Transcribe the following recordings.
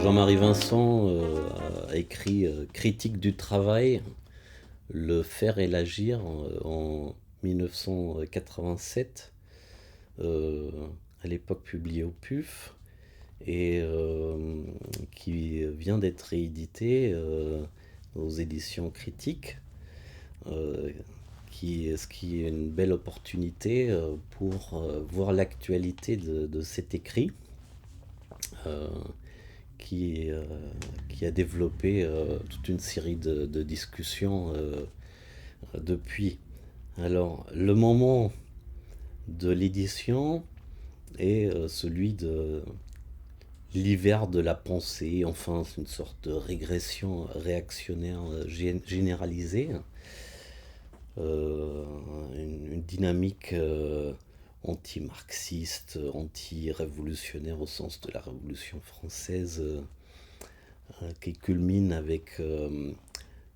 Jean-Marie Vincent a écrit Critique du travail, le faire et l'agir en 1987, à l'époque publié au PUF, et qui vient d'être réédité aux éditions critiques, euh, ce qui est une belle opportunité pour voir l'actualité de cet écrit. euh, qui, euh, qui a développé toute une série de discussions depuis. Alors, le moment de l'édition est celui de l'hiver de la pensée, enfin, c'est une sorte de régression réactionnaire généralisée, euh, une dynamique anti-marxiste, anti-révolutionnaire au sens de la Révolution française, qui culmine avec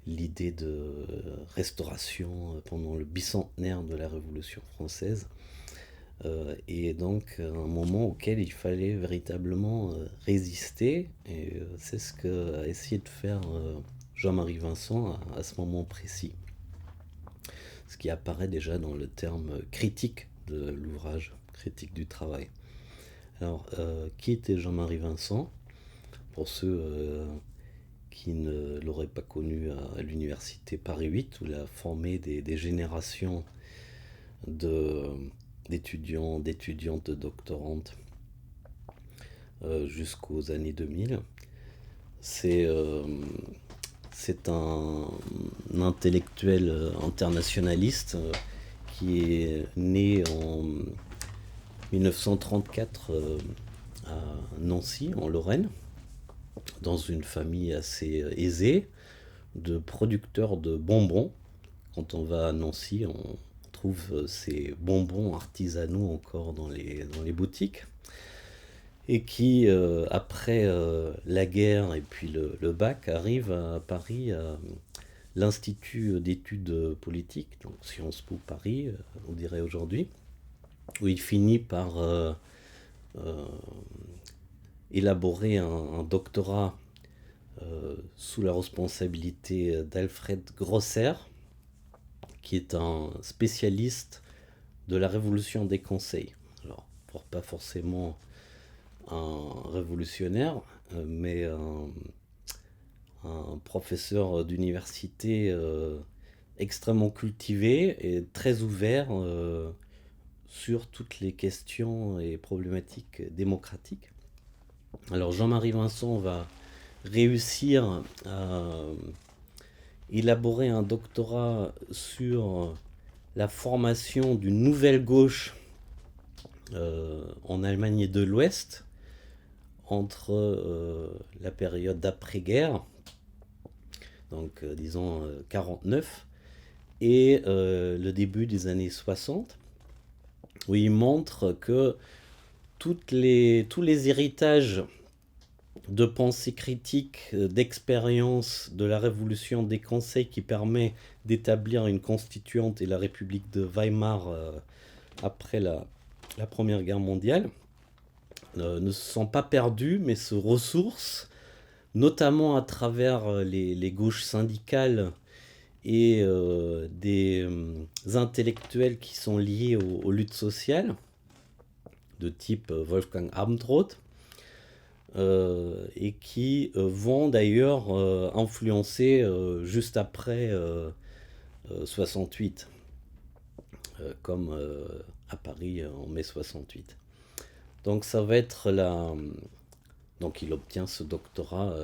l'idée de restauration pendant le bicentenaire de la Révolution française. Et donc un moment auquel il fallait véritablement résister, et c'est ce qu'a essayé de faire Jean-Marie Vincent à ce moment précis. Ce qui apparaît déjà dans le terme critique de l'ouvrage, critique du travail. Alors, qui était Jean-Marie Vincent? Pour ceux qui ne l'auraient pas connu à l'université Paris 8, où il a formé des générations de, d'étudiants, d'étudiantes, de doctorantes jusqu'aux années 2000. C'est c'est un intellectuel internationaliste qui est né en 1934 à Nancy, en Lorraine, dans une famille assez aisée de producteurs de bonbons. Quand on va à Nancy, on trouve ces bonbons artisanaux encore dans les boutiques. Et qui, après la guerre et puis le bac, arrive à Paris, à l'Institut d'études politiques, donc Sciences Po Paris, on dirait aujourd'hui, où il finit par euh, élaborer un doctorat sous la responsabilité d'Alfred Grosser, qui est un spécialiste de la révolution des conseils. Alors, pas forcément un révolutionnaire, mais un professeur d'université extrêmement cultivé et très ouvert sur toutes les questions et problématiques démocratiques. Alors Jean-Marie Vincent va réussir à élaborer un doctorat sur la formation d'une nouvelle gauche en Allemagne de l'Ouest entre la période d'après-guerre, donc disons 49, et le début des années 60, où il montre que tous les héritages de pensée critique, d'expérience de la révolution des conseils qui permet d'établir une constituante et la République de Weimar après la Première Guerre mondiale, ne se sont pas perdus, mais se ressourcent, notamment à travers les gauches syndicales et des intellectuels qui sont liés aux luttes sociales, de type Wolfgang Abendroth, et qui vont d'ailleurs influencer juste après 68, comme à Paris en mai 68. Donc ça va être la... Donc il obtient ce doctorat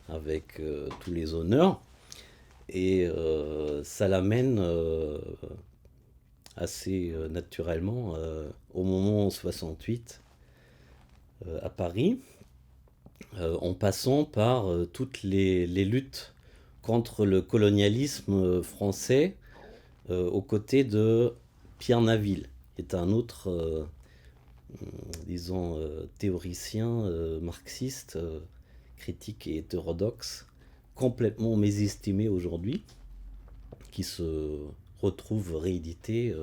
avec tous les honneurs, et ça l'amène assez naturellement au moment 68 à Paris, en passant par toutes les luttes contre le colonialisme français aux côtés de Pierre Naville, qui est un autre, disons, théoricien marxiste, critique et hétérodoxe, complètement mésestimé aujourd'hui, qui se retrouve réédité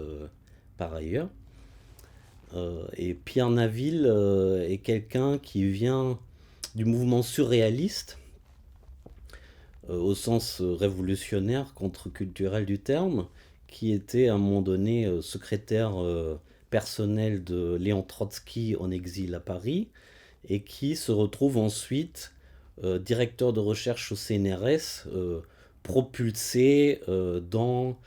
par ailleurs. Et Pierre Naville est quelqu'un qui vient du mouvement surréaliste, au sens révolutionnaire, contre-culturel du terme, qui était à un moment donné secrétaire personnel de Léon Trotsky en exil à Paris, et qui se retrouve ensuite directeur de recherche au CNRS, propulsé dans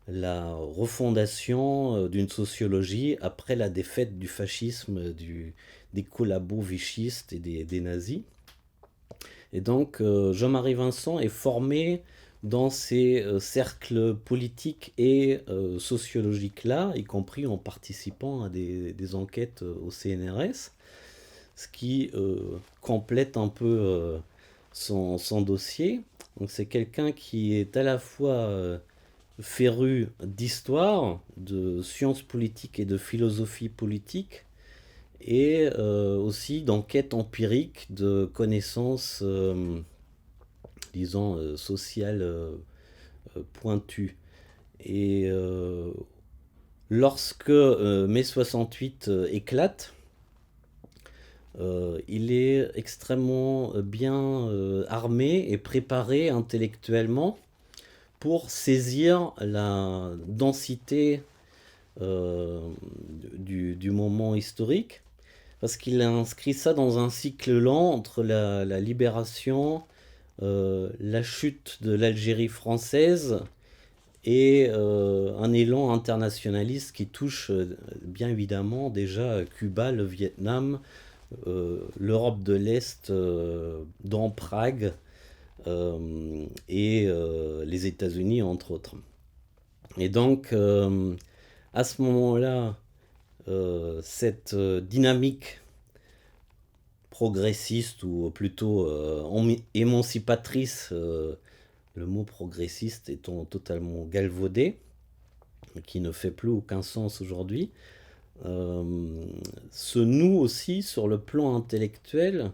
la refondation d'une sociologie après la défaite du fascisme, des collabos vichistes et des nazis. Et donc Jean-Marie Vincent est formé dans ces cercles politiques et sociologiques-là, y compris en participant à des enquêtes au CNRS, ce qui complète un peu son dossier. Donc c'est quelqu'un qui est à la fois féru d'histoire, de sciences politiques et de philosophie politique, et aussi d'enquête empirique, de connaissances, disons, sociales pointues. Et lorsque mai 68 éclate, il est extrêmement bien armé et préparé intellectuellement pour saisir la densité du moment historique, parce qu'il a inscrit ça dans un cycle lent entre la libération, la chute de l'Algérie française et un élan internationaliste qui touche bien évidemment déjà Cuba, le Vietnam, l'Europe de l'Est, dans Prague, et les États-Unis entre autres. Et donc à ce moment-là, cette dynamique progressiste, ou plutôt émancipatrice, le mot progressiste étant totalement galvaudé, qui ne fait plus aucun sens aujourd'hui, se noue aussi sur le plan intellectuel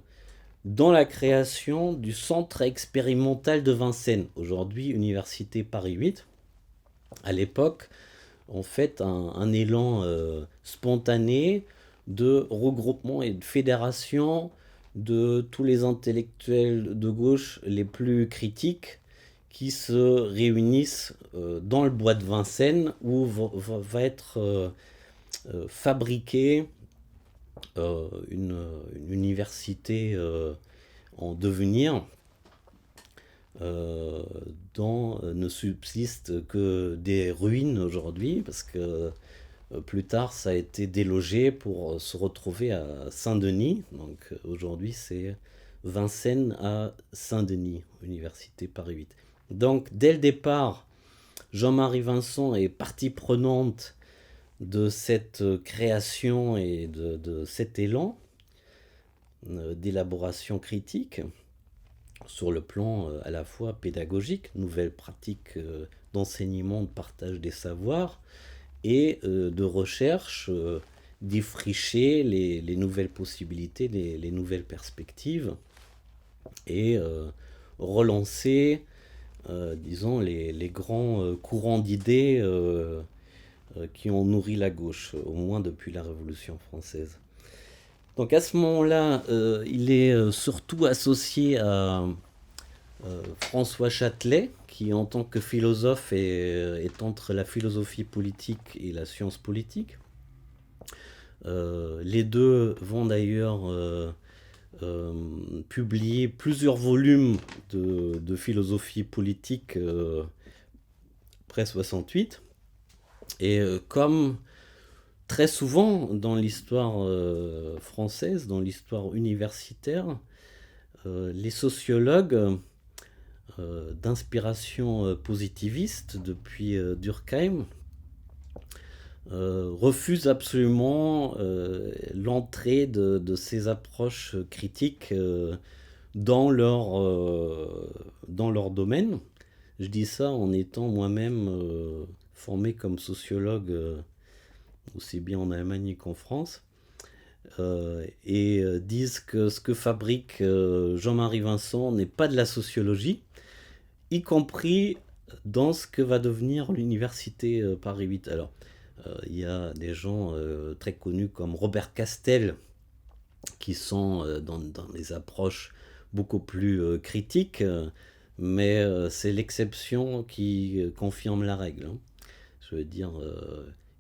dans la création du centre expérimental de Vincennes, aujourd'hui Université Paris 8. À l'époque, en fait, un élan spontané de regroupement et de fédération de tous les intellectuels de gauche les plus critiques qui se réunissent dans le bois de Vincennes, où va être fabriquée une université en devenir, dont ne subsistent que des ruines aujourd'hui, parce que plus tard ça a été délogé pour se retrouver à Saint-Denis. Donc aujourd'hui c'est Vincennes à Saint-Denis, Université Paris 8. Donc dès le départ, Jean-Marie Vincent est partie prenante de cette création et de cet élan d'élaboration critique sur le plan à la fois pédagogique, nouvelles pratiques d'enseignement, de partage des savoirs, et de recherche, défricher les nouvelles possibilités, les nouvelles perspectives, et relancer, disons, les grands courants d'idées qui ont nourri la gauche, au moins depuis la Révolution française. Donc à ce moment-là, il est surtout associé à François Châtelet, qui en tant que philosophe est entre la philosophie politique et la science politique. Les deux vont d'ailleurs publier plusieurs volumes de philosophie politique après 68. Et comme très souvent dans l'histoire française, dans l'histoire universitaire, les sociologues d'inspiration positiviste depuis Durkheim refusent absolument l'entrée de ces approches critiques dans leur domaine. Je dis ça en étant moi-même formé comme sociologue aussi bien en Allemagne qu'en France, et disent que ce que fabrique Jean-Marie Vincent n'est pas de la sociologie, y compris dans ce que va devenir l'université Paris 8. Alors, il y a des gens très connus comme Robert Castel qui sont dans des approches beaucoup plus critiques, mais c'est l'exception qui confirme la règle, hein. Je veux dire,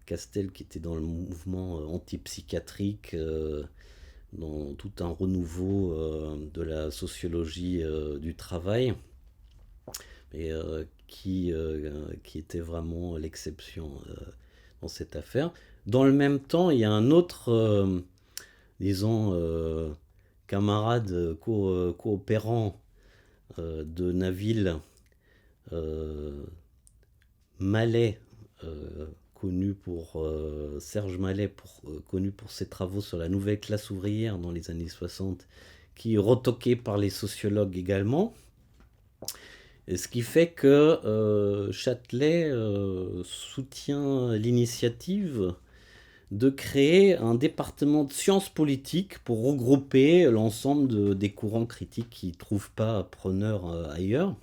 Castel qui était dans le mouvement antipsychiatrique, dans tout un renouveau de la sociologie du travail, et qui était vraiment l'exception dans cette affaire. Dans le même temps, il y a un autre, disons, camarade coopérant de Naville, Mallet, connu pour Serge Mallet, connu pour ses travaux sur la nouvelle classe ouvrière dans les années 60, qui est retoqué par les sociologues également. Et ce qui fait que Châtelet soutient l'initiative de créer un département de sciences politiques pour regrouper l'ensemble des courants critiques qui ne trouvent pas preneur ailleurs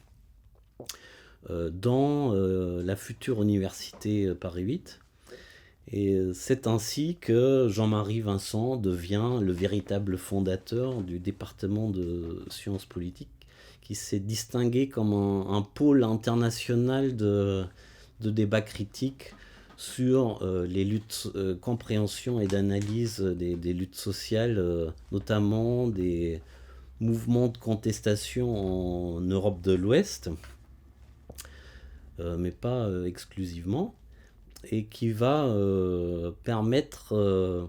dans la future université Paris 8. Et c'est ainsi que Jean-Marie Vincent devient le véritable fondateur du département de sciences politiques, qui s'est distingué comme un pôle international de débat critique sur les luttes, compréhension et d'analyse des luttes sociales, notamment des mouvements de contestation en Europe de l'Ouest, mais pas exclusivement, et qui va permettre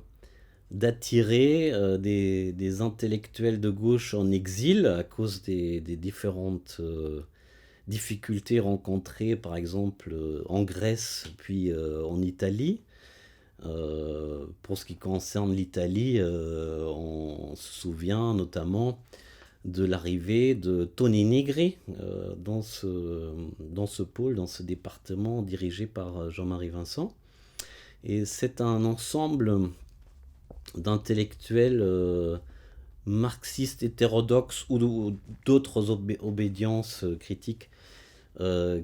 d'attirer des intellectuels de gauche en exil à cause des différentes difficultés rencontrées, par exemple en Grèce puis en Italie. Pour ce qui concerne l'Italie, on se souvient notamment de l'arrivée de Toni Negri dans ce pôle, dans ce département dirigé par Jean-Marie Vincent. Et c'est un ensemble d'intellectuels marxistes hétérodoxes ou d'autres obédiences critiques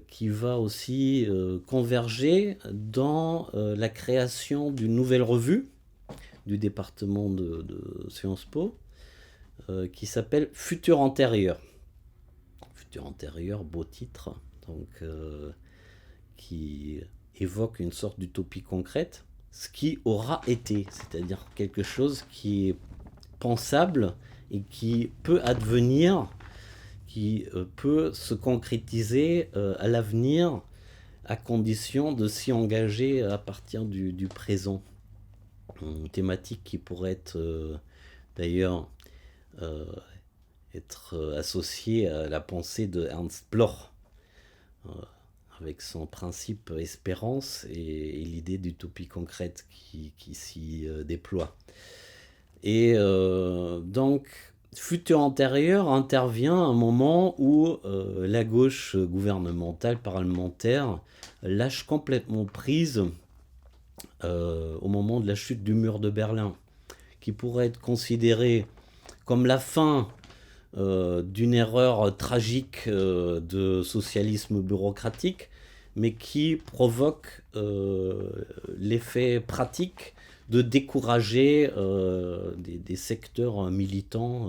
qui va aussi converger dans la création d'une nouvelle revue du département de Sciences Po qui s'appelle Futur Antérieur. Futur Antérieur, beau titre, donc qui évoque une sorte d'utopie concrète, ce qui aura été, c'est-à-dire quelque chose qui est pensable et qui peut advenir, qui peut se concrétiser à l'avenir, à condition de s'y engager à partir du présent. Une thématique qui pourrait être d'ailleurs être associée à la pensée de Ernst Bloch, avec son principe espérance et l'idée d'utopie concrète qui s'y déploie. Et donc, Futur Antérieur intervient à un moment où la gauche gouvernementale, parlementaire, lâche complètement prise au moment de la chute du mur de Berlin, qui pourrait être considérée comme la fin d'une erreur tragique de socialisme bureaucratique, mais qui provoque l'effet pratique de décourager des secteurs militants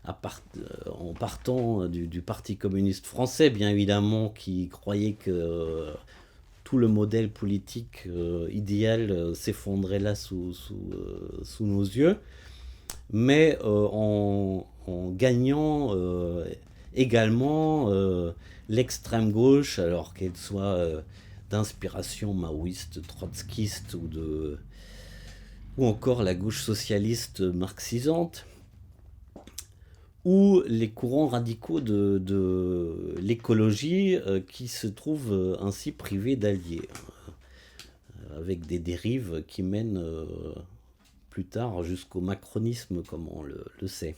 en partant du Parti communiste français, bien évidemment, qui croyait que tout le modèle politique idéal s'effondrait là sous nos yeux, mais en gagnant également l'extrême gauche, alors qu'elle soit d'inspiration maoïste, trotskiste ou encore la gauche socialiste marxisante, ou les courants radicaux de l'écologie qui se trouvent ainsi privés d'alliés, avec des dérives qui mènent plus tard jusqu'au macronisme, comme on le sait.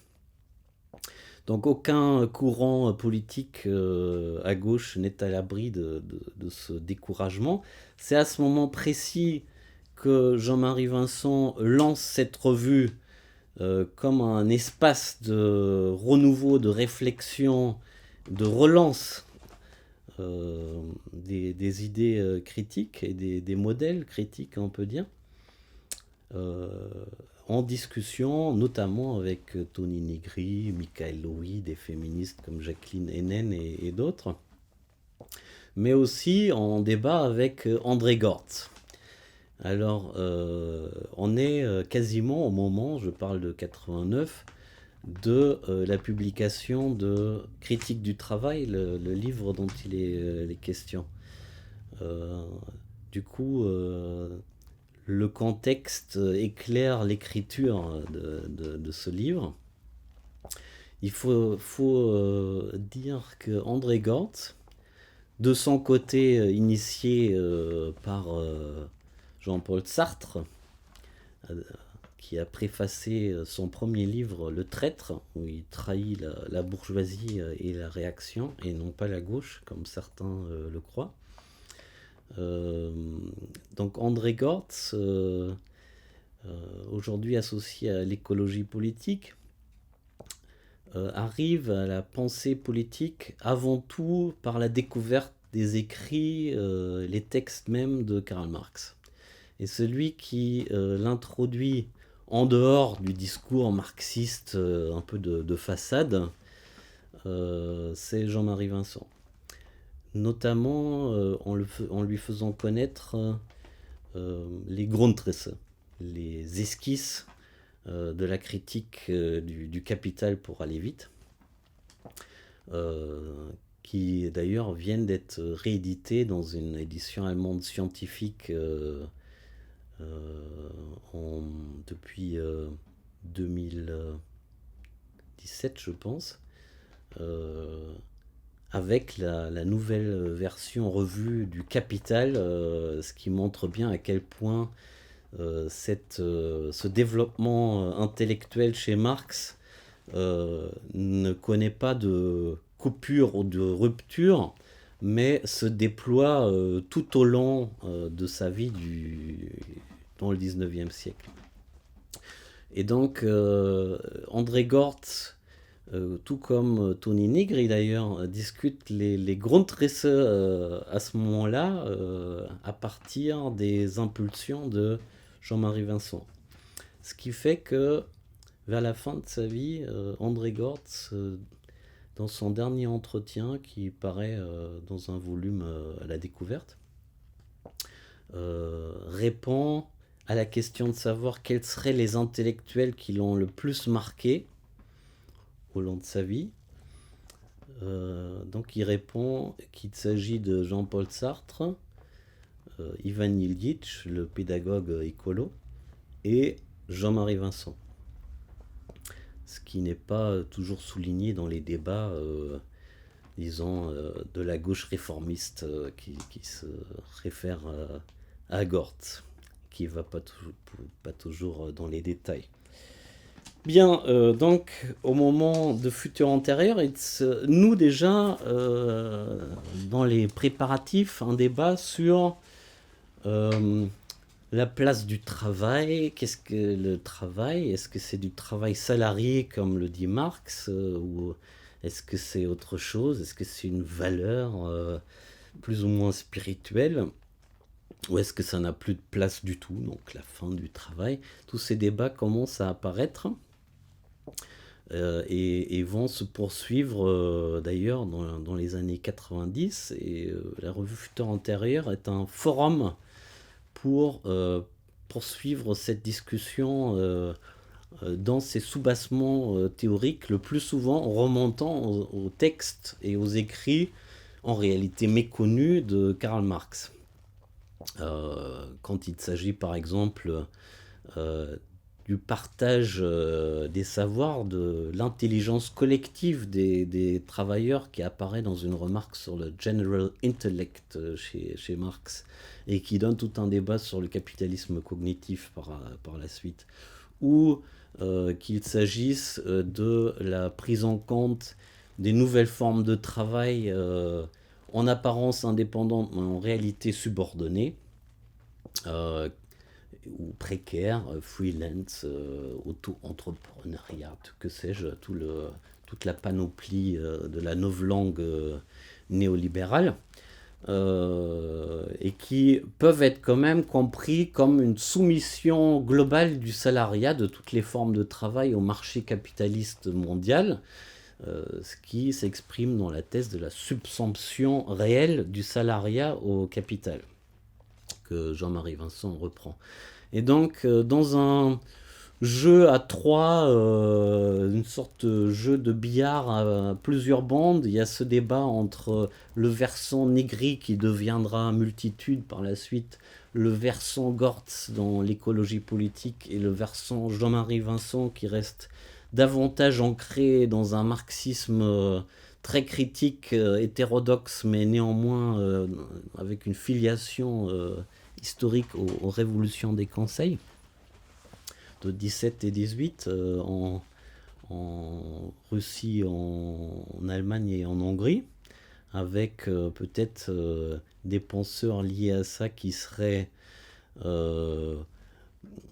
Donc aucun courant politique à gauche n'est à l'abri de ce découragement. C'est à ce moment précis que Jean-Marie Vincent lance cette revue comme un espace de renouveau, de réflexion, de relance des idées critiques et des modèles critiques, on peut dire, euh, en discussion, notamment avec Tony Nigri, Michael Lowy, des féministes comme Jacqueline Hennen et d'autres, mais aussi en débat avec André Gortz. Alors, on est quasiment au moment, je parle de 89, de la publication de Critique du travail, le livre dont il est les questions. Euh, du coup, le contexte éclaire l'écriture de ce livre. Il faut dire que André Gortz, de son côté initié par Jean-Paul Sartre, euh, qui a préfacé son premier livre, Le Traître, où il trahit la bourgeoisie et la réaction, et non pas la gauche, comme certains le croient. Euh, donc André Gortz, aujourd'hui associé à l'écologie politique, arrive à la pensée politique avant tout par la découverte des écrits, les textes même de Karl Marx. Et celui qui l'introduit en dehors du discours marxiste un peu de façade, c'est Jean-Marie Vincent. Notamment en lui faisant connaître les Grundrisse, les esquisses de la critique du capital pour aller vite, qui d'ailleurs viennent d'être réédités dans une édition allemande scientifique depuis 2017, je pense, avec la nouvelle version revue du Capital, ce qui montre bien à quel point ce développement intellectuel chez Marx ne connaît pas de coupure ou de rupture, mais se déploie tout au long de sa vie dans le 19e siècle. Et donc, André Gortz, tout comme Tony Nigri d'ailleurs, discute les Grundrisse à ce moment-là, à partir des impulsions de Jean-Marie Vincent. Ce qui fait que, vers la fin de sa vie, André Gortz, dans son dernier entretien, qui paraît dans un volume à la découverte, répond à la question de savoir quels seraient les intellectuels qui l'ont le plus marqué au long de sa vie. Donc il répond qu'il s'agit de Jean-Paul Sartre, Ivan Illich, le pédagogue écolo, et Jean-Marie Vincent. Ce qui n'est pas toujours souligné dans les débats, disons, de la gauche réformiste qui se réfère à Gortz, qui ne va pas toujours dans les détails. Bien, donc, au moment de Futur antérieur, il se noue déjà, dans les préparatifs, un débat sur la place du travail. Qu'est-ce que le travail? Est-ce que c'est du travail salarié, comme le dit Marx, ou est-ce que c'est autre chose? Est-ce que c'est une valeur plus ou moins spirituelle? Ou est-ce que ça n'a plus de place du tout? Donc la fin du travail. Tous ces débats commencent à apparaître. Et vont se poursuivre d'ailleurs dans les années 90, et la revue Futur antérieur est un forum pour poursuivre cette discussion dans ses soubassements théoriques, le plus souvent en remontant aux textes et aux écrits en réalité méconnus de Karl Marx. Quand il s'agit par exemple du partage des savoirs, de l'intelligence collective des travailleurs, qui apparaît dans une remarque sur le General Intellect chez Marx, et qui donne tout un débat sur le capitalisme cognitif par la suite, ou qu'il s'agisse de la prise en compte des nouvelles formes de travail en apparence indépendantes, mais en réalité subordonnées, ou précaire, freelance, auto-entrepreneuriat, que sais-je, toute la panoplie de la novlangue néolibérales, et qui peuvent être quand même compris comme une soumission globale du salariat, de toutes les formes de travail au marché capitaliste mondial, ce qui s'exprime dans la thèse de la subsomption réelle du salariat au capital, que Jean-Marie Vincent reprend. Et donc, dans un jeu à trois, une sorte de jeu de billard à plusieurs bandes, il y a ce débat entre le versant Négri qui deviendra multitude par la suite, le versant Gortz dans l'écologie politique et le versant Jean-Marie Vincent qui reste davantage ancré dans un marxisme très critique, hétérodoxe, mais néanmoins avec une filiation historique aux révolutions des conseils de 17 et 18 en Russie, en Allemagne et en Hongrie, avec peut-être des penseurs liés à ça qui seraient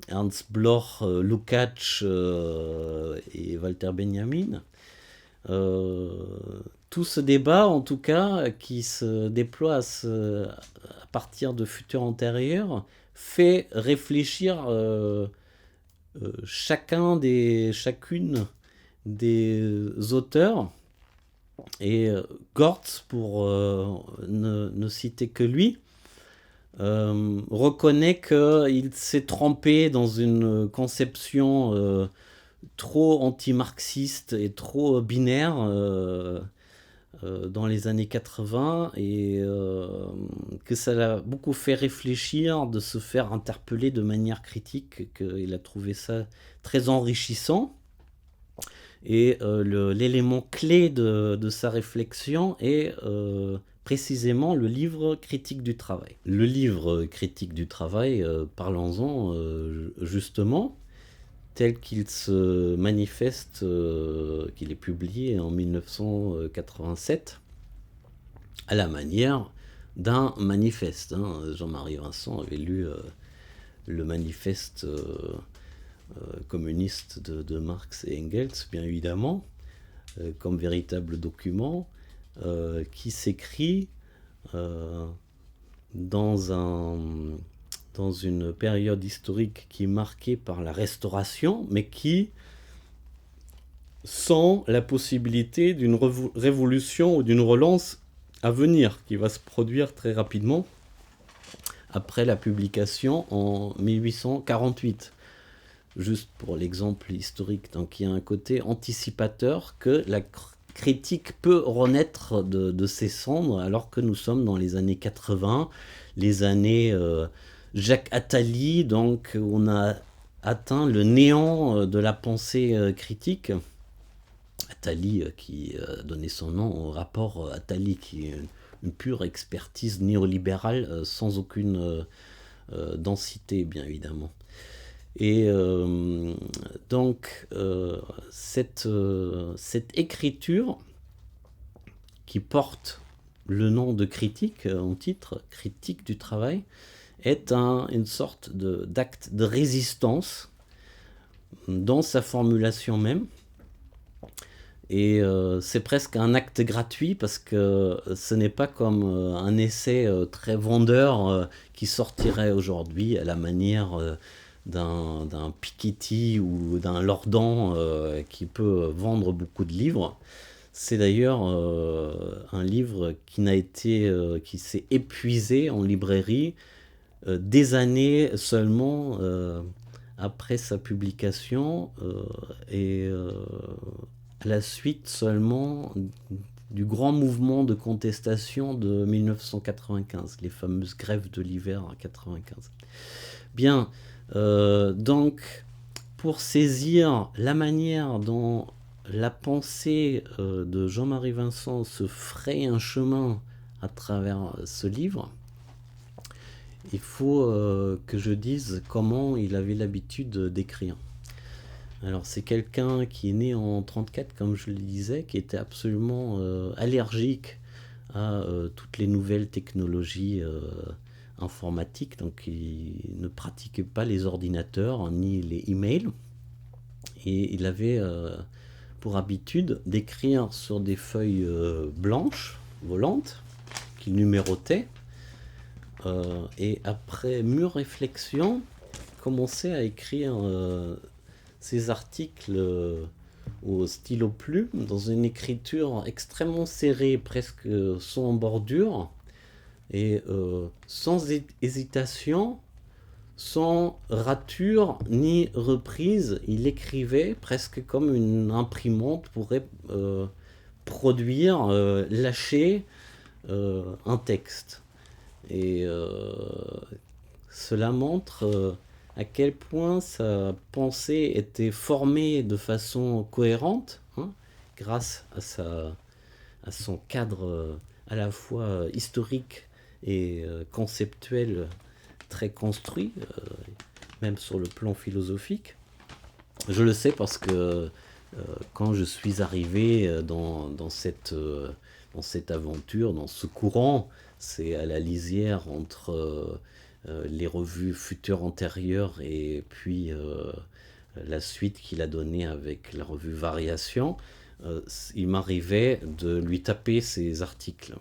Ernst Bloch, Lukács et Walter Benjamin. Tout ce débat, en tout cas, qui se déploie à partir de futurs antérieurs, fait réfléchir chacune des auteurs. Et Gortz, pour ne citer que lui, reconnaît qu'il s'est trempé dans une conception trop anti-marxiste et trop binaire dans les années 80, et que ça l'a beaucoup fait réfléchir, de se faire interpeller de manière critique, qu'il a trouvé ça très enrichissant. Et l'élément clé de sa réflexion est précisément le livre Critique du travail. Le livre Critique du travail, parlons-en justement, tel qu'il se manifeste, qu'il est publié en 1987, à la manière d'un manifeste. Jean-Marie Vincent avait lu le manifeste communiste de Marx et Engels, bien évidemment, comme véritable document qui s'écrit dans une période historique qui est marquée par la Restauration, mais qui sent la possibilité d'une révolution ou d'une relance à venir, qui va se produire très rapidement après la publication en 1848. Juste pour l'exemple historique, donc il y a un côté anticipateur que la critique peut renaître de ses cendres, alors que nous sommes dans les années 80, les années Jacques Attali, donc on a atteint le néant de la pensée critique. Attali qui a donné son nom au rapport Attali, qui est une pure expertise néolibérale sans aucune densité, bien évidemment. Et donc cette écriture qui porte le nom de critique en titre, Critique du travail, est une sorte d'acte de résistance dans sa formulation même. Et c'est presque un acte gratuit, parce que ce n'est pas comme un essai très vendeur qui sortirait aujourd'hui à la manière d'un Piketty ou d'un Lordan qui peut vendre beaucoup de livres. C'est d'ailleurs un livre qui s'est épuisé en librairie des années seulement après sa publication, et à la suite seulement du grand mouvement de contestation de 1995, les fameuses grèves de l'hiver en 1995. Bien, donc pour saisir la manière dont la pensée de Jean-Marie Vincent se fraye un chemin à travers ce livre, il faut que je dise comment il avait l'habitude d'écrire. Alors c'est quelqu'un qui est né en 1934, comme je le disais, qui était absolument allergique à toutes les nouvelles technologies informatiques, donc il ne pratiquait pas les ordinateurs ni les emails, et il avait pour habitude d'écrire sur des feuilles blanches, volante qu'il numérotait. Et après mûre réflexion, commençait à écrire ses articles au stylo plume, dans une écriture extrêmement serrée, presque sans bordure, et sans hésitation, sans rature ni reprise. Il écrivait presque comme une imprimante pourrait produire, lâcher un texte. Et cela montre à quel point sa pensée était formée de façon cohérente, hein, grâce à son cadre à la fois historique et conceptuel très construit, même sur le plan philosophique. Je le sais parce que quand je suis arrivé dans cette aventure, dans ce courant, c'est à la lisière entre les revues futures antérieures et puis la suite qu'il a donnée avec la revue Variation. Il m'arrivait de lui taper ses articles.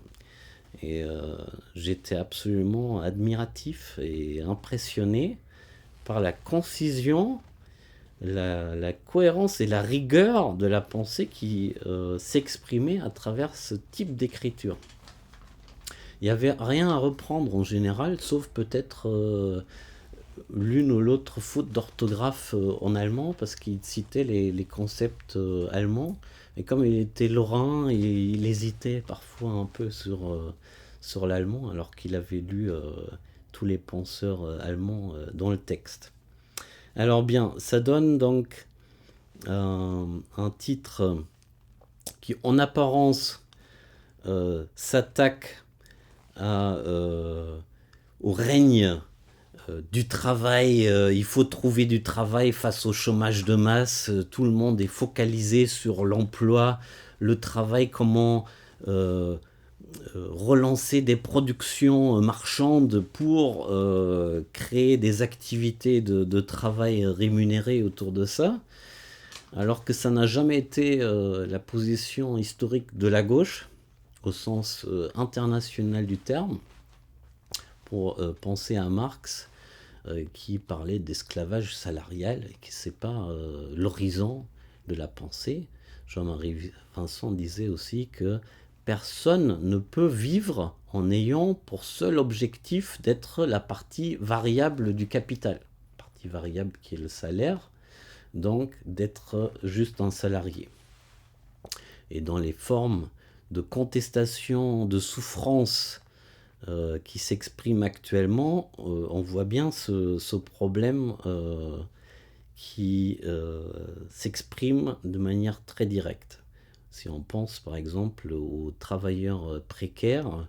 Et j'étais absolument admiratif et impressionné par la concision, la cohérence et la rigueur de la pensée qui s'exprimait à travers ce type d'écriture. Il n'y avait rien à reprendre en général, sauf peut-être l'une ou l'autre faute d'orthographe en allemand, parce qu'il citait les concepts allemands. Mais comme il était lorrain, il hésitait parfois un peu sur l'allemand, alors qu'il avait lu tous les penseurs allemands dans le texte. Alors bien, ça donne donc un titre qui, en apparence, s'attaque au règne du travail. Il faut trouver du travail face au chômage de masse. Tout le monde est focalisé sur l'emploi, le travail, comment relancer des productions marchandes pour créer des activités de travail rémunérées autour de ça, alors que ça n'a jamais été la position historique de la gauche, au sens international du terme, pour penser à Marx, qui parlait d'esclavage salarial, et qui c'est pas l'horizon de la pensée. Jean-Marie Vincent disait aussi que personne ne peut vivre en ayant pour seul objectif d'être la partie variable du capital. Partie variable qui est le salaire, donc d'être juste un salarié. Et dans les formes de contestation, de souffrance qui s'expriment actuellement, on voit bien ce problème qui s'exprime de manière très directe. Si on pense par exemple aux travailleurs précaires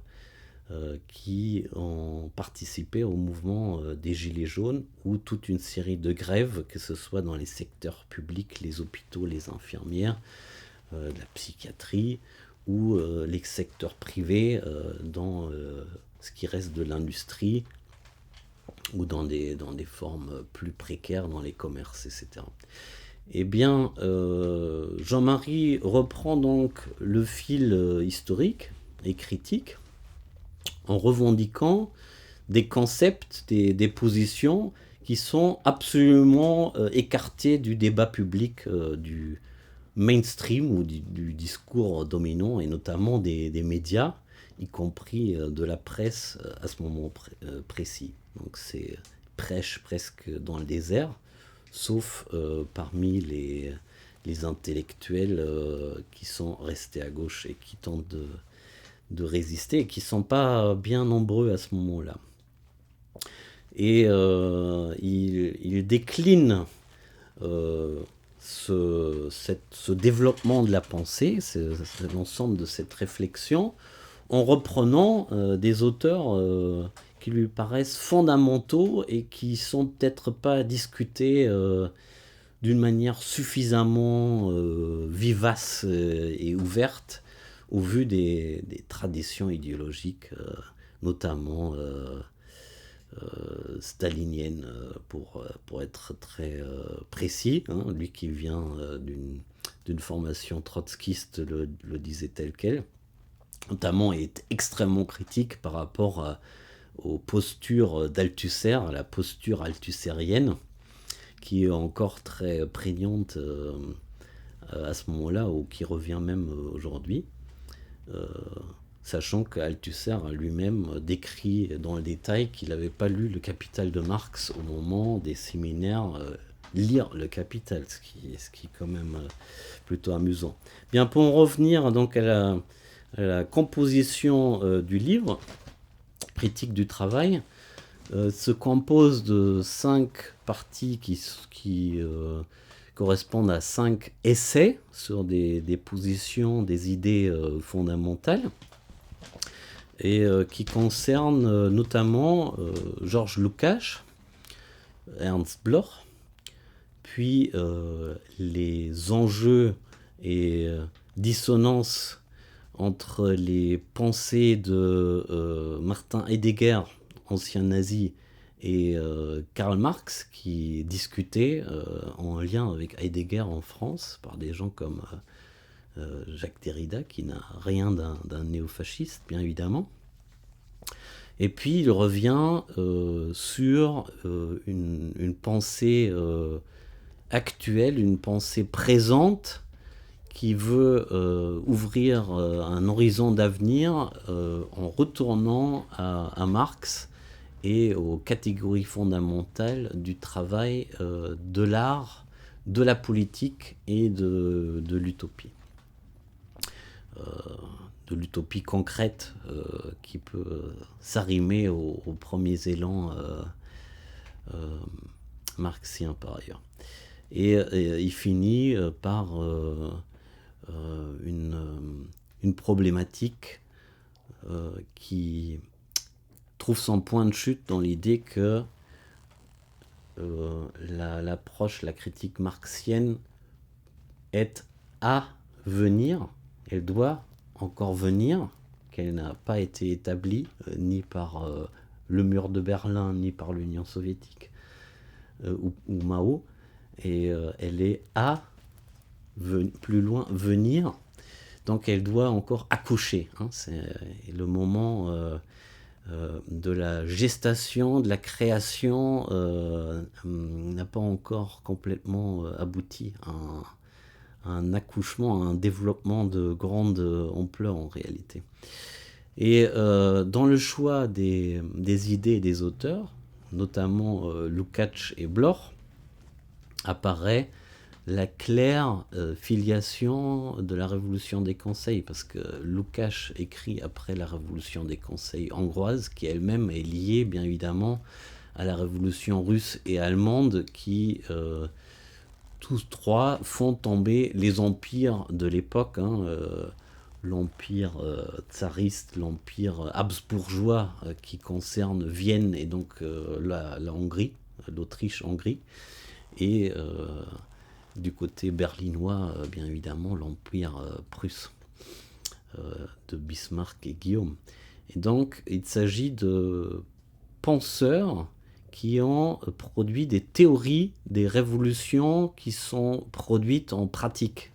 qui ont participé au mouvement des Gilets jaunes, ou toute une série de grèves, que ce soit dans les secteurs publics, les hôpitaux, les infirmières, la psychiatrie, ou les secteurs privés dans ce qui reste de l'industrie, ou dans des formes plus précaires dans les commerces, etc. Eh bien, Jean-Marie reprend donc le fil historique et critique en revendiquant des concepts, des positions qui sont absolument écartées du débat public, du mainstream ou du discours dominant, et notamment des médias, y compris de la presse à ce moment précis. Donc c'est prêche presque dans le désert, sauf parmi les intellectuels qui sont restés à gauche et qui tentent de résister, et qui ne sont pas bien nombreux à ce moment-là. Et il décline ce développement de la pensée, c'est l'ensemble de cette réflexion, en reprenant des auteurs qui lui paraissent fondamentaux et qui sont peut-être pas discutés d'une manière suffisamment vivace et ouverte au vu des traditions idéologiques, notamment stalinienne, pour être très précis, hein, lui qui vient d'une formation trotskiste le disait tel quel. notamment, est extrêmement critique par rapport aux postures d'Althusser, à la posture althusérienne, qui est encore très prégnante à ce moment-là, ou qui revient même aujourd'hui. Euh, Sachant qu'Althusser lui-même décrit dans le détail qu'il n'avait pas lu le Capital de Marx au moment des séminaires lire le Capital, ce qui est quand même plutôt amusant. Bien, pour en revenir donc à la composition du livre, Critique du travail, se compose de 5 parties qui correspondent à 5 essais sur des positions, des idées fondamentales, et qui concernent notamment Georges Lukács, Ernst Bloch, puis les enjeux et dissonances entre les pensées de Martin Heidegger, ancien nazi, et Karl Marx, qui discutaient en lien avec Heidegger en France par des gens comme Jacques Derrida, qui n'a rien d'un néofasciste, bien évidemment. Et puis il revient sur une pensée actuelle, une pensée présente, qui veut ouvrir un horizon d'avenir en retournant à Marx et aux catégories fondamentales du travail, de l'art, de la politique et de l'utopie. De l'utopie concrète qui peut s'arrimer aux premiers élans marxiens par ailleurs. Et il finit par une problématique qui trouve son point de chute dans l'idée que l'approche, la critique marxienne est à venir, elle doit encore venir, qu'elle n'a pas été établie ni par le mur de Berlin, ni par l'Union soviétique ou Mao, et elle est à plus loin venir, donc elle doit encore accoucher. C'est le moment de la gestation, de la création n'a pas encore complètement abouti à un accouchement, à un développement de grande ampleur en réalité. Et dans le choix des idées des auteurs, notamment Lukács et Bloch, apparaît la claire filiation de la révolution des conseils, parce que Lukács écrit après la révolution des conseils hongroise, qui elle-même est liée bien évidemment à la révolution russe et allemande, qui tous trois font tomber les empires de l'époque, l'empire tsariste, l'empire habsbourgeois qui concerne Vienne et donc la Hongrie, l'Autriche-Hongrie, et du côté berlinois, bien évidemment, l'empire prusse de Bismarck et Guillaume. Et donc, il s'agit de penseurs qui ont produit des théories des révolutions qui sont produites en pratique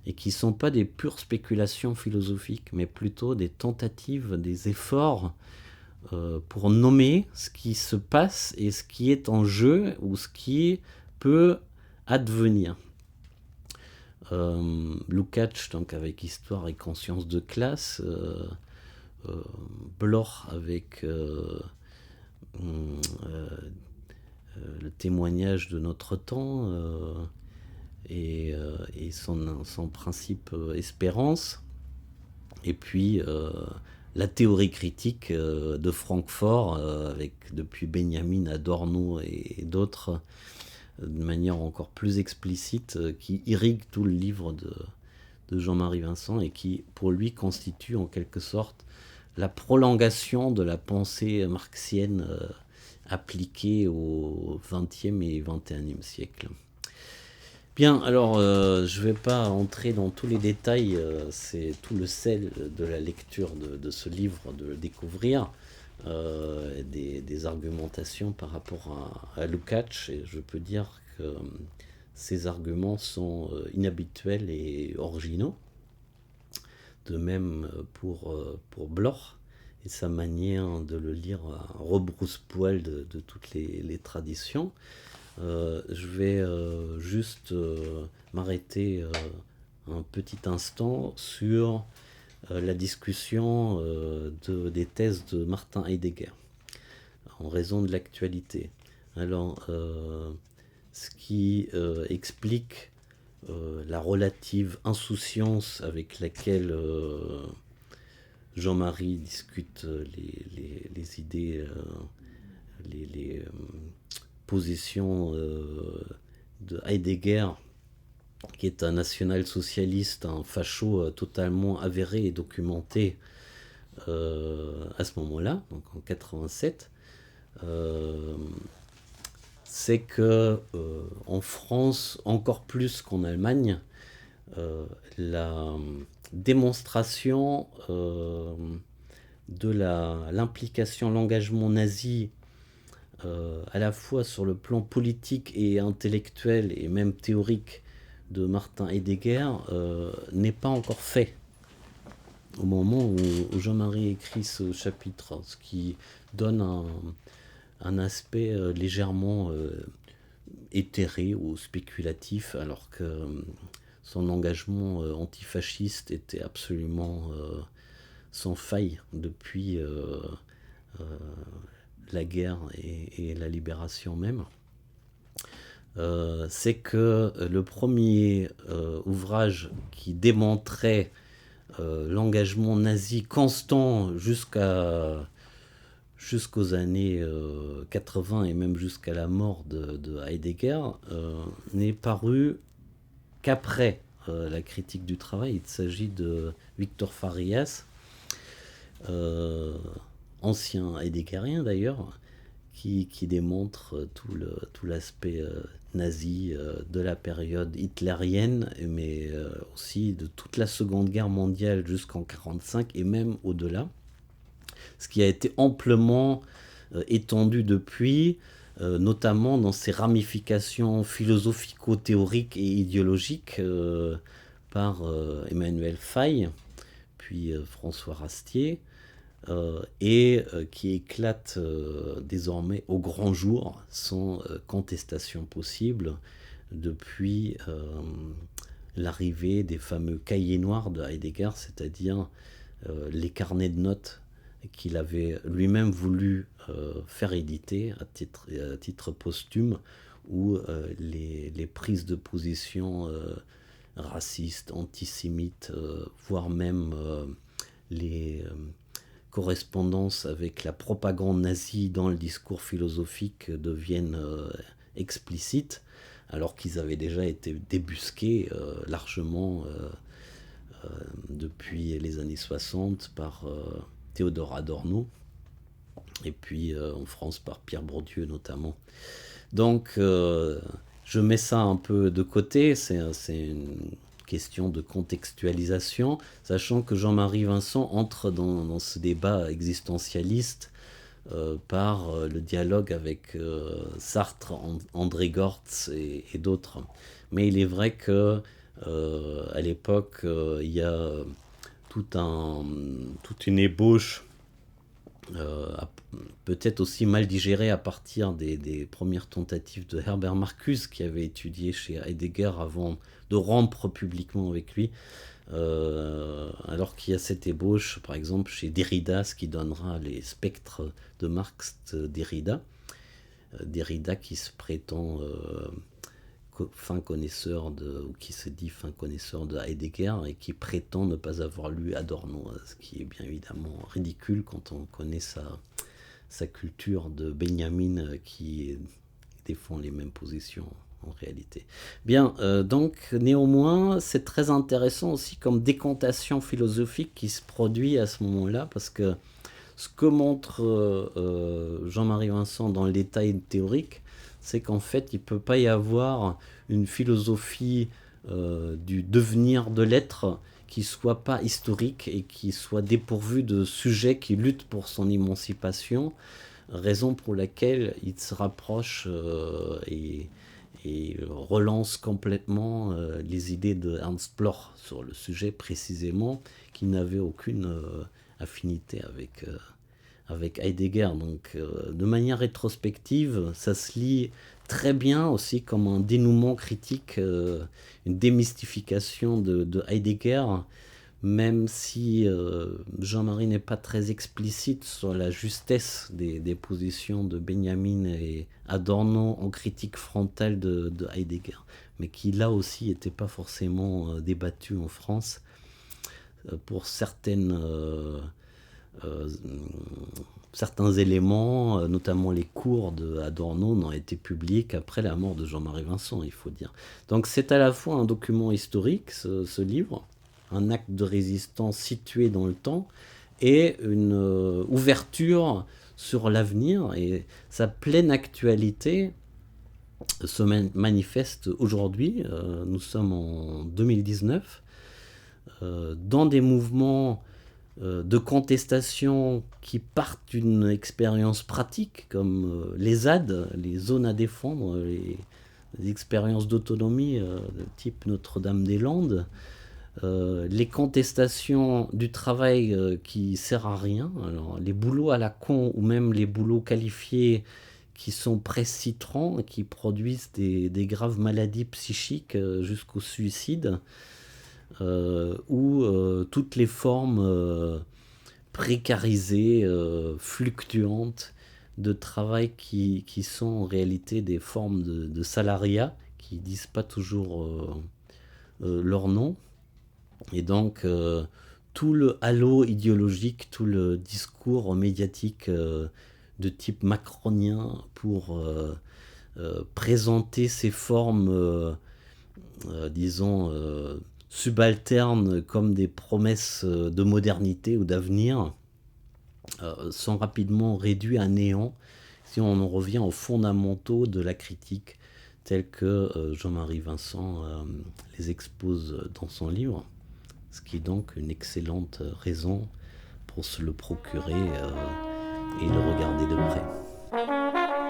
et qui ne sont pas des pures spéculations philosophiques, mais plutôt des tentatives, des efforts pour nommer ce qui se passe et ce qui est en jeu ou ce qui peut advenir. Lukács, donc avec Histoire et conscience de classe, Bloch avec le témoignage de notre temps et son principe espérance, et puis la théorie critique de Francfort avec depuis Benjamin Adorno et d'autres de manière encore plus explicite qui irrigue tout le livre de Jean-Marie Vincent et qui pour lui constitue en quelque sorte la prolongation de la pensée marxienne appliquée au XXe et XXIe siècle. Bien, alors je ne vais pas entrer dans tous les détails, c'est tout le sel de la lecture de ce livre, de le découvrir, des argumentations par rapport à Lukács, et je peux dire que ces arguments sont inhabituels et originaux. De même pour Bloch et sa manière de le lire à rebrousse-poil de toutes les traditions. Je vais juste m'arrêter un petit instant sur la discussion des thèses de Martin Heidegger, en raison de l'actualité. Alors, ce qui explique la relative insouciance avec laquelle Jean-Marie discute les idées, les positions de Heidegger, qui est un national-socialiste, un facho totalement avéré et documenté à ce moment-là, donc en 87, c'est que en France, encore plus qu'en Allemagne, la démonstration de l'implication, l'engagement nazi à la fois sur le plan politique et intellectuel et même théorique de Martin Heidegger n'est pas encore fait au moment où Jean-Marie écrit ce chapitre, ce qui donne un aspect légèrement éthéré ou spéculatif, alors que son engagement antifasciste était absolument sans faille depuis la guerre et la libération même. C'est que le premier ouvrage qui démontrait l'engagement nazi constant jusqu'aux années 80 et même jusqu'à la mort de Heidegger n'est paru qu'après la critique du travail. Il s'agit de Victor Farias, ancien heideggerien d'ailleurs, qui démontre tout l'aspect nazi de la période hitlérienne, mais aussi de toute la Seconde Guerre mondiale jusqu'en 1945 et même au-delà. Ce qui a été amplement étendu depuis, notamment dans ses ramifications philosophico-théoriques et idéologiques par Emmanuel Faye, puis François Rastier, et qui éclate désormais au grand jour, sans contestation possible, depuis l'arrivée des fameux cahiers noirs de Heidegger, c'est-à-dire les carnets de notes qu'il avait lui-même voulu faire éditer à titre posthume, où les prises de position racistes, antisémites, voire même les correspondances avec la propagande nazie dans le discours philosophique deviennent explicites, alors qu'ils avaient déjà été débusqués largement depuis les années 60 par Théodore Adorno, et puis en France par Pierre Bourdieu notamment. Donc je mets ça un peu de côté, c'est une question de contextualisation, sachant que Jean-Marie Vincent entre dans ce débat existentialiste par le dialogue avec Sartre, André Gortz et d'autres. Mais il est vrai que à l'époque, il y a toute une ébauche, peut-être aussi mal digérée à partir des premières tentatives de Herbert Marcuse, qui avait étudié chez Heidegger avant de rompre publiquement avec lui, alors qu'il y a cette ébauche, par exemple, chez Derrida, ce qui donnera les spectres de Marx de Derrida. Derrida qui se prétend fin connaisseur ou qui se dit fin connaisseur de Heidegger et qui prétend ne pas avoir lu Adorno, ce qui est bien évidemment ridicule quand on connaît sa culture de Benjamin qui défend les mêmes positions en réalité. Bien, donc néanmoins, c'est très intéressant aussi comme décantation philosophique qui se produit à ce moment-là, parce que ce que montre Jean-Marie Vincent dans le détail théorique, c'est qu'en fait, il ne peut pas y avoir une philosophie du devenir de l'être qui ne soit pas historique et qui soit dépourvue de sujets qui luttent pour son émancipation, raison pour laquelle il se rapproche et et relance complètement les idées de Ernst Bloch sur le sujet précisément, qui n'avait aucune affinité avec Heidegger. Donc de manière rétrospective, ça se lit très bien aussi comme un dénouement critique, une démystification de Heidegger, même si Jean-Marie n'est pas très explicite sur la justesse des positions de Benjamin et Adorno en critique frontale de Heidegger, mais qui là aussi n'était pas forcément débattu en France pour certains éléments, notamment les cours d'Adorno, n'ont été publiés qu'après la mort de Jean-Marie Vincent, il faut dire. Donc c'est à la fois un document historique, ce livre, un acte de résistance situé dans le temps, et une ouverture sur l'avenir, et sa pleine actualité se manifeste aujourd'hui. Nous sommes en 2019, dans des mouvements de contestation qui partent d'une expérience pratique, comme les ZAD, les zones à défendre, les expériences d'autonomie de type Notre-Dame-des-Landes, les contestations du travail qui sert à rien, alors les boulots à la con ou même les boulots qualifiés qui sont précitrants, qui produisent des graves maladies psychiques jusqu'au suicide, ou toutes les formes précarisées, fluctuantes de travail qui sont en réalité des formes de salariat qui ne disent pas toujours leur nom. Et donc tout le halo idéologique, tout le discours médiatique de type macronien pour présenter ces formes, disons, subalternes comme des promesses de modernité ou d'avenir, sont rapidement réduits à néant si on en revient aux fondamentaux de la critique tels que Jean-Marie Vincent les expose dans son livre, ce qui est donc une excellente raison pour se le procurer et le regarder de près.